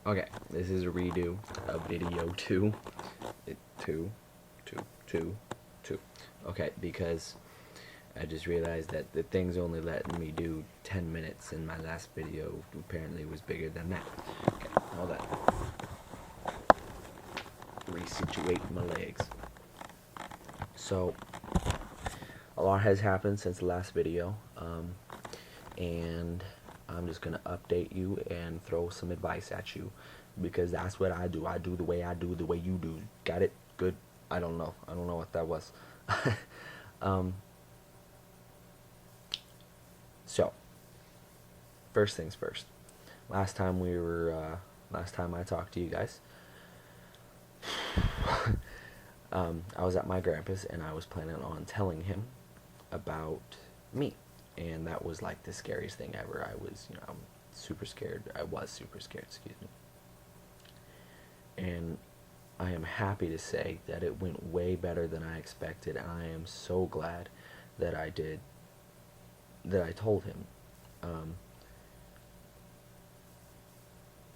Okay, this is a redo of video two. Two, two, two, two. Okay, because I just realized that the thing's only letting me do 10 minutes, and my last video apparently was bigger than that. Okay, hold on. Resituate my legs. So, a lot has happened since the last video, and I'm just gonna update you and throw some advice at you, because that's what I do. I do the way you do. Got it? Good. I don't know what that was. um, so, first things first. Last time I talked to you guys, I was at my grandpa's and I was planning on telling him about me, and that was like the scariest thing ever. I'm super scared. I was super scared, excuse me. And I am happy to say that it went way better than I expected, and I am so glad that I told him.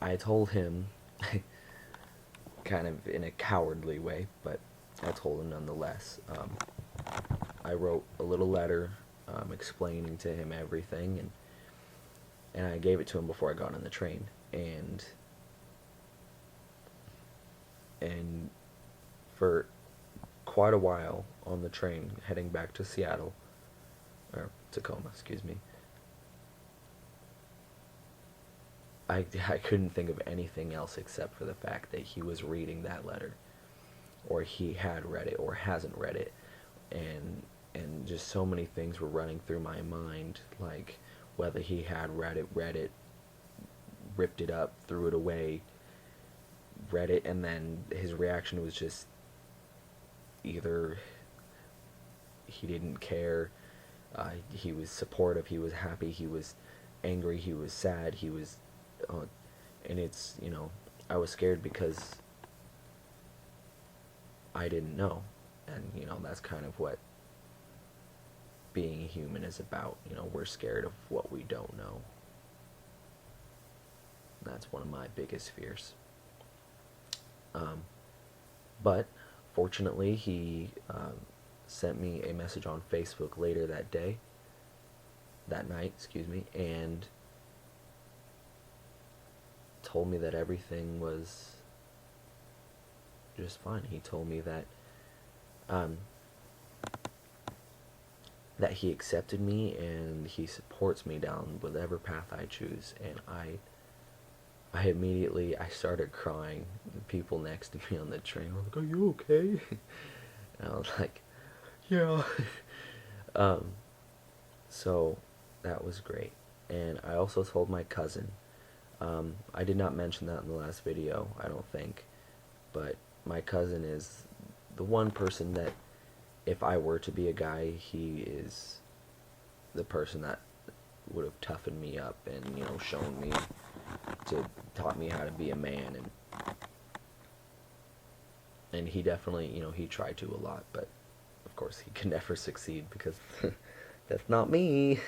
I told him kind of in a cowardly way, but I told him nonetheless. I wrote a little letter explaining to him everything, and I gave it to him before I got on the train. And for quite a while on the train heading back to Seattle, or Tacoma, excuse me, I couldn't think of anything else except for the fact that he was reading that letter, or he had read it, or hasn't read it, and just so many things were running through my mind, like whether he had read it, ripped it up, threw it away, read it, and then his reaction was just either he didn't care, he was supportive, he was happy, he was angry, he was sad, he was and it's, I was scared because I didn't know, and that's kind of what being a human is about. We're scared of what we don't know. That's one of my biggest fears. But fortunately, he sent me a message on Facebook later that night, excuse me, and told me that everything was just fine. He told me that that he accepted me and he supports me down whatever path I choose. And I immediately started crying. The people next to me on the train were like, "Are you okay?" And I was like, "Yeah." So that was great. And I also told my cousin. I did not mention that in the last video, I don't think, but my cousin is the one person that, if I were to be a guy, he is the person that would have toughened me up and, shown me, taught me how to be a man, and he definitely, he tried to a lot, but of course he can never succeed because that's not me.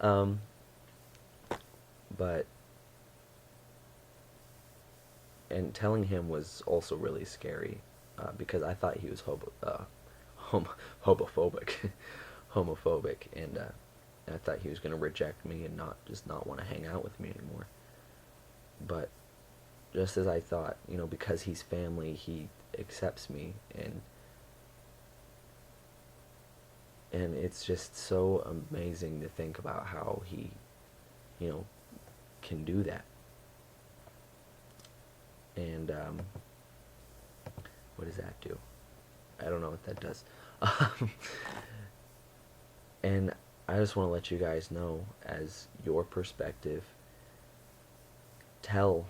But and telling him was also really scary, because I thought he was homophobic, and I thought he was going to reject me and not want to hang out with me anymore. But just as I thought, because he's family, he accepts me, and it's just so amazing to think about how he, can do that. And what does that do? I don't know what that does. And I just want to let you guys know, as your perspective, tell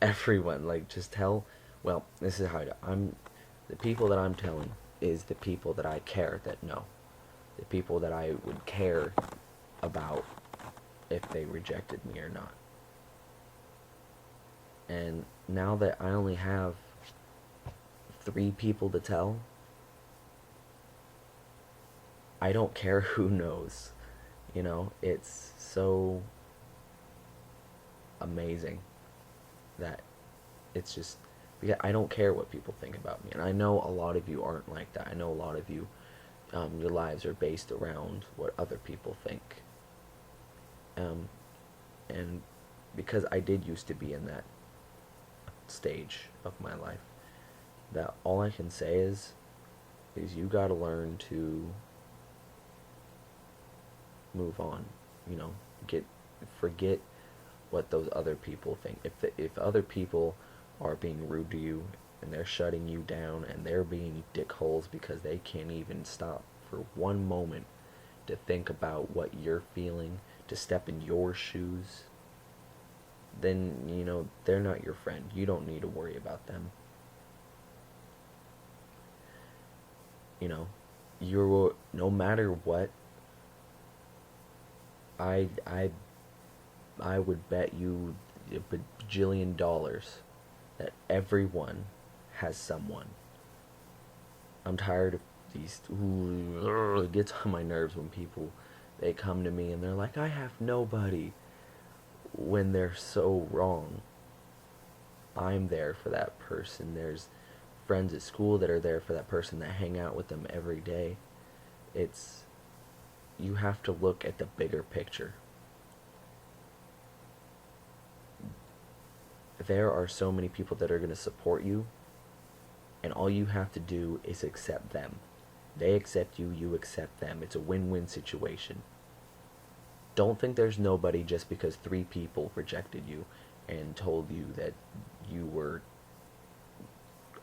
everyone, just tell, well, this is how the people that I'm telling is the people that I care that know. The people that I would care about if they rejected me or not. And now that I only have 3 people to tell, I don't care who knows. It's so amazing that it's just because I don't care what people think about me, and I know a lot of you aren't like that. I know a lot of you, your lives are based around what other people think, um, and because I did used to be in that stage of my life, that all I can say is you gotta learn to move on. You know, get forget what those other people think. If other people are being rude to you and they're shutting you down and they're being dickholes because they can't even stop for one moment to think about what you're feeling, to step in your shoes, then you know they're not your friend. You don't need to worry about them. You know, you're no matter what. I I I would bet you a bajillion dollars that everyone has someone. I'm tired of these. Ooh, it gets on my nerves when people they come to me and they're like, I have nobody, when they're so wrong. I'm there for that person. There's friends at school that are there for that person, that hang out with them every day. It's You have to look at the bigger picture. There are so many people that are going to support you, and all you have to do is accept them. They accept you, you accept them. It's a win-win situation. Don't think there's nobody just because 3 people rejected you and told you that you were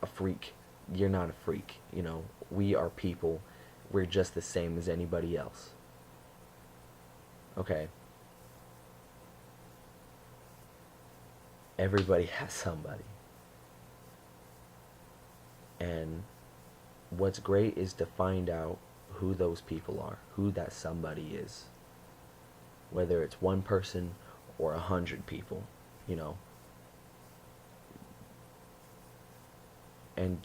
a freak. You're not a freak, you know. We are people. We're just the same as anybody else. Okay? Everybody has somebody. And what's great is to find out who those people are, who that somebody is. Whether it's one person or 100 people, you know. And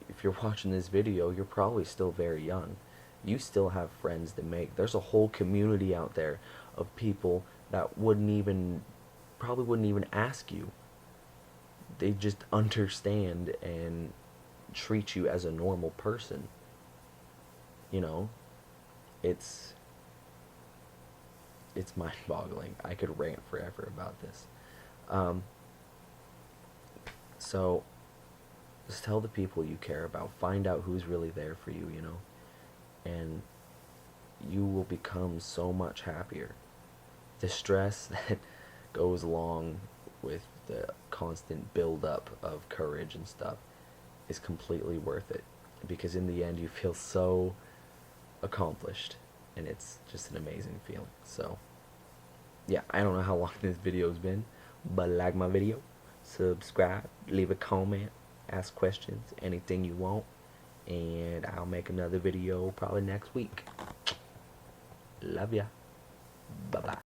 if you're watching this video, you're probably still very young. You still have friends to make. There's a whole community out there of people that probably wouldn't even ask you. They just understand and treat you as a normal person. You know, it's mind-boggling. I could rant forever about this. Um, so just tell the people you care about. Find out who's really there for you, you know, and you will become so much happier. The stress that goes along with the constant build-up of courage and stuff is completely worth it, because in the end you feel so accomplished, and it's just an amazing feeling. So yeah, I don't know how long this video's been, but like my video, subscribe, leave a comment, ask questions, anything you want, and I'll make another video probably next week. Love ya. Bye bye.